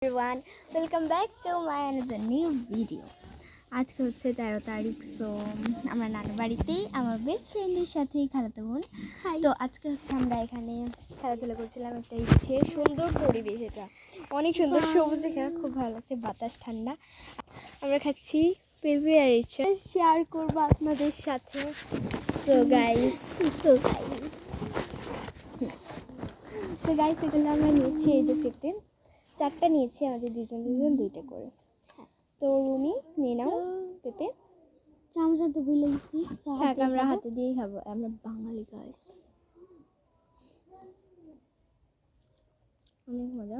everyone, welcome back to my another new video. আজকে হচ্ছে 13 তারিখ। সো আমরা নানু বাড়িতেই আমার বেস্ট ফ্রেন্ডের সাথেই খালাতো বোন। তো আজকে হচ্ছে আমরা এখানে খেলাধুলা করছিলাম। একটা ইচ্ছে সুন্দর পরিবেশ, এটা অনেক সুন্দর, সবুজ, এখানে খুব ভালো আছে, বাতাস ঠান্ডা। আমরা খাচ্ছি পেঁপে আর ইচ্ছে শেয়ার করবো আপনাদের সাথে। সো গাইস এগুলো আমরা নিয়েছি, এই যে পেঁপে 4টা নিয়েছি, আমাদের দুজন 2টা করে। তো রুমি নিয়ে নাও পেঁপে। চামচা তো ভুলে গেছি, থাক আমরা হাতে দিয়েই খাবো, আমরা বাঙালি গাইস। অনেক মজা।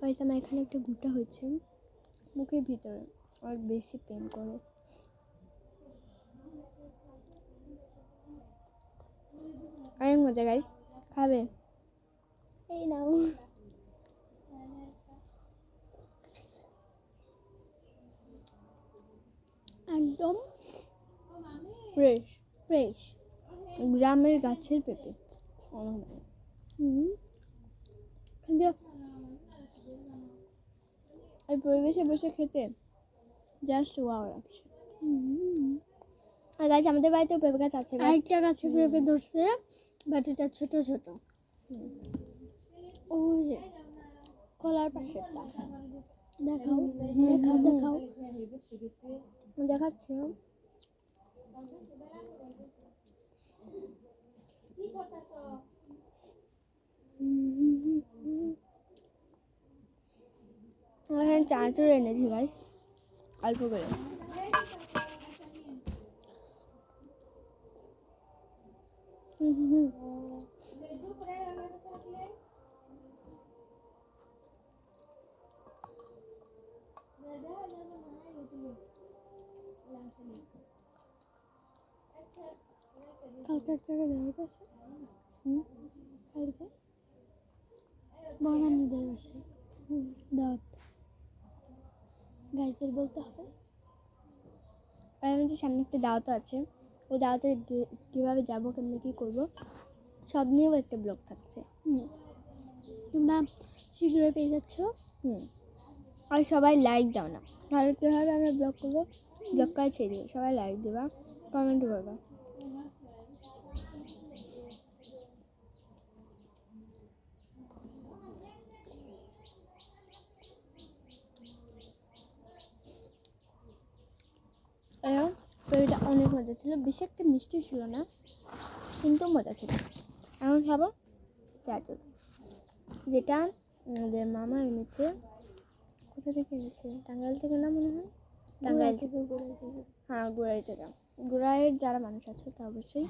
গাইস আমার এখানে একটা গুটা হয়েছে মুখের ভিতরে, আর বেশি পেন করে। অনেক মজা গাইস, খাবে? এই নাও। একদম ফ্রেশ ফ্রেশ গ্রামের গাছের পেঁপে। কিন্তু এই পরিবেশে বসে খেতে জাস্ট ওয়াও লাগছে। আর গাছ আমাদের বাড়িতেও পেঁপে গাছ আছে, একটা গাছে পেঁপে ধরছে, বাট এটা ছোট ছোট। ওই যে কলার পাশেরটা দেখাও, দেখাও দেখাও, দেখাচ্ছি। এখানে চানাচুর এনেছি গাইস, অল্প করে। কালকে একটা দাওয়াত আছে, কালকে বনানীদের বাসায় দাওয়াত, গাইদের বলতে হবে। আর আমাদের সামনে একটা দাওয়াত আছে, ওই দাওয়াতে কীভাবে যাবো, কেমনি কী করবো, সব নিয়েও একটা ব্লগ থাকছে। তোমরা শীঘ্রই পেয়ে যাচ্ছ। আর সবাই লাইক দাও না, তাহলে কীভাবে আমরা ব্লগ করবো? ব্লগ করে ছেড়ে দেবো, সবাই লাইক দেবা, কমেন্ট করবা। এটা অনেক মজা ছিল, বেশি একটা মিষ্টি ছিল না, কিন্তু মজা ছিল। এখন খাবো চাটুর, যেটা আমাদের মামা এনেছে। কোথা থেকে এনেছে? টাঙ্গাইল থেকে না মনে হয়, টাঙ্গাইল থেকে। হ্যাঁ, গুড়াই থেকে। গুড়াইয়ের যারা মানুষ আছে তা অবশ্যই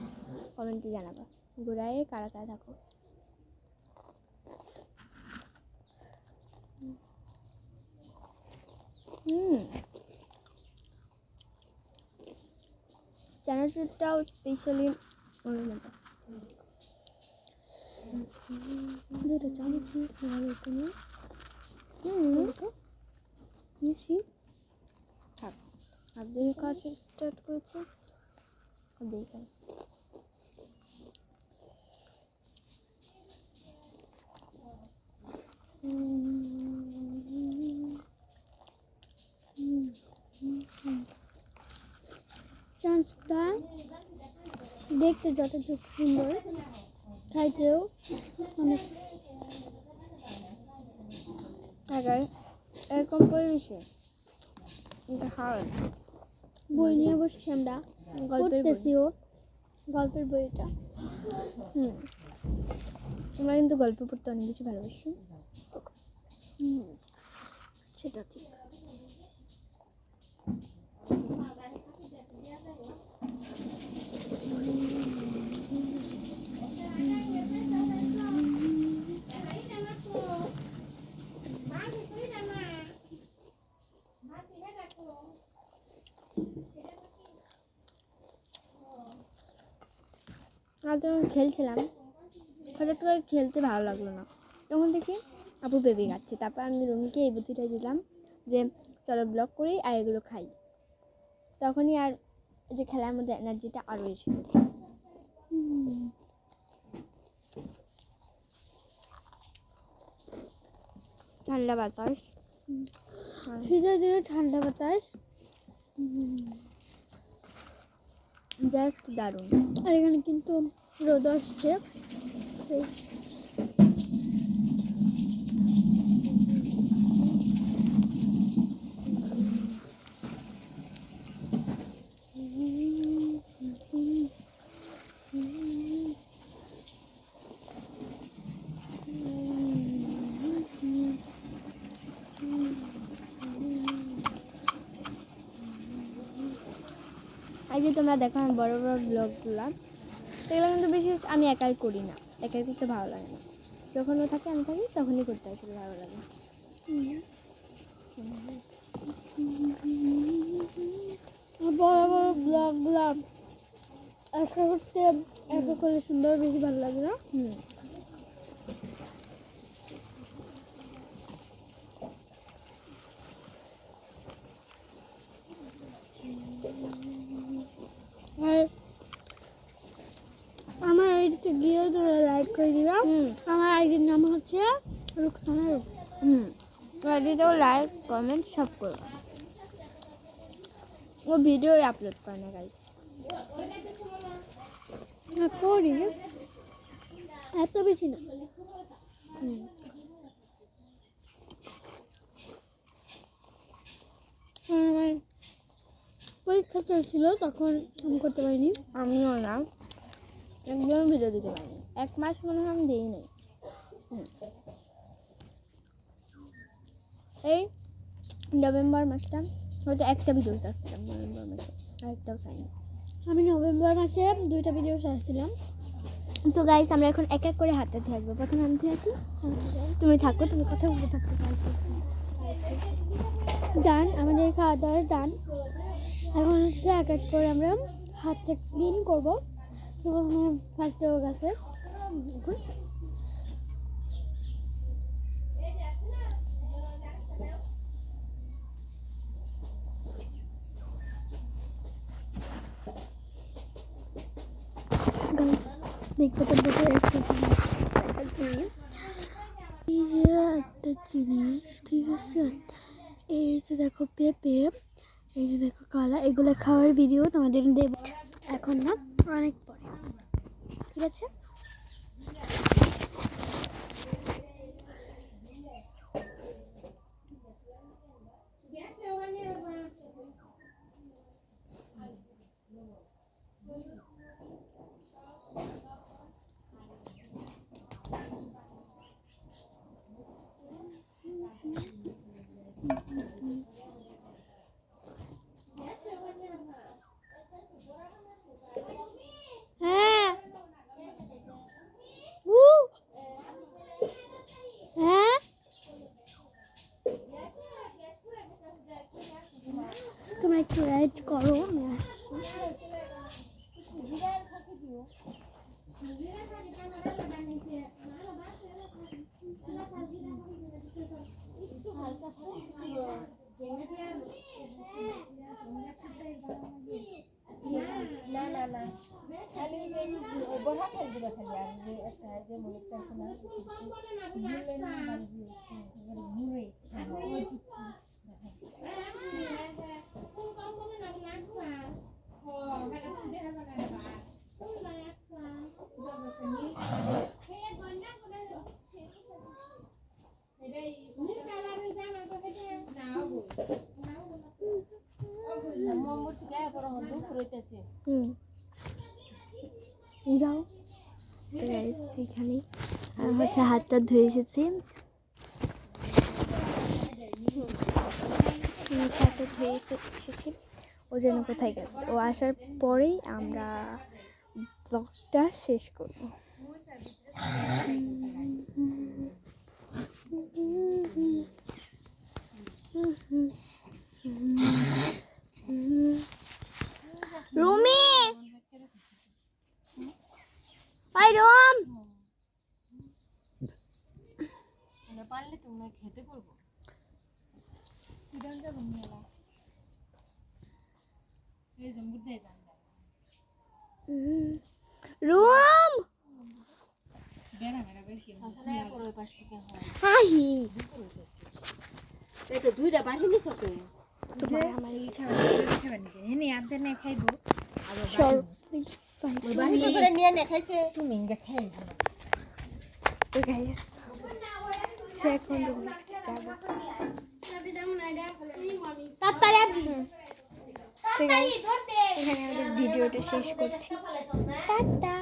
কমেন্টে জানাবা, গুড়াইয়ের কারা কারা থাকো। চানাচুরটাও স্পেশালি অনেক মজা। দুটো চামচ নিয়েছি, থাক। আর দিয়ে খাওয়া স্টার্ট করেছে, দিয়ে খাই। চান্সটা দেখতে যতটুকু সুন্দর, খাইতেও অনেক। এরকম পরিবেশে বই নিয়ে বসছি আমরা, পড়তেছিও গল্পের বইটা। আমরা কিন্তু গল্প পড়তে অনেক বেশি ভালোবাসি। সেটা ঠিক। আর যখন খেলছিলাম, হঠাৎ করে খেলতে ভালো লাগলো না, তখন দেখি আপু বেবি খাচ্ছে। তারপর আমি রুমিকে এই বুদ্ধিটা দিলাম যে চলো ব্লগ করি আর এগুলো খাই। তখনই আর যে খেলার মধ্যে এনার্জিটা আরও এসে গেছে। ঠান্ডা বাতাস, শীতের দিনে ঠান্ডা বাতাস জাস্ট দারুণ। আর এখানে কিন্তু রোদ আসছে। এই যে তোমরা দেখো আমার বড় বড় ব্লগগুলো, এগুলো কিন্তু বিশেষ আমি একাই করি না, একাই করতে ভালো লাগে না। যখন ও থাকে আমি থাকি তখনই করতে আসলে ভালো লাগে। বড় বড় ব্লগগুলো একা করতে একা করলে সুন্দর বেশি ভালো লাগে না? আর আমার আইডিতে গিয়েও তোরা লাইক করে দিবা। আমার আইডির নাম হচ্ছে রুকসানা রূপ। আইডিটাও লাইক কমেন্ট সব করো। ও ভিডিও আপলোড করে না গাইস, করি এত বেশি না। আমার পরীক্ষা চলছিল তখন আমি করতে পারিনি। আমিও না, একদম ভিডিও দিতে পারিনি, 1 মাস মনে হয় আমি দিই নাই। এই নভেম্বর মাসটা হয়তো একটা ভিডিও ছাড়ছিলাম, নভেম্বর মাসে আরেকটাও চাইনি। আমি নভেম্বর মাসে 2টা ভিডিও ছাড়ছিলাম। তো গাইস আমরা এখন এক এক করে হাঁটতে থাকবো। প্রথমে আমি থাকি, তুমি থাকো, তুমি কথা বলতে থাকো। ডান, আমাদের খাওয়া দাওয়ার ডান। এখন হচ্ছে এক এক করে আমরা হাতটা ক্লিন করবো। তো ফার্স্টে ও গেছে দেখতে তো দেখে একটা জিনিস, ঠিক আছে? এই যে দেখো পেঁপে, এই যে দেখো কলা, এগুলো খাওয়ার ভিডিও তোমাদের দেব এখন না, অনেক পরে, ঠিক আছে? হ্যাঁ হ্যাঁ, তোমরা একটু রাইড করো, আমি আসছি। না না না খালি বড়া খাই দিবা খালি আর যে একটা যে মনে আছে না ঘুরে না বাড়ি ঘুরে যাও এখানে হচ্ছে হাতটা ধুয়ে এসেছি, হাতটা ধুয়ে এসেছি। ও যেন কোথায় গেছে, ও আসার পরেই আমরা ব্লগটা শেষ করবো। রুমি, ওই রুম, পারলে তোমরা খেতে পারবো সিডনটা বন্ধ এই যে মুদ্দে যান রুম বেড়া বেড়া হাই এই তো দুইটা বাড়ি নিছ তো তোমার আমার ইচ্ছা এনে আনতে নে খাইবো আর শর্ট বাড়ি করে নিয়ে নে খাইছে তুমি ইঙ্গা খাই তো গাইস সে এখন রুমে যাবো তাড়াতাড়ি তো guys, এখানে আমাদের ভিডিওটা শেষ করছি টাটা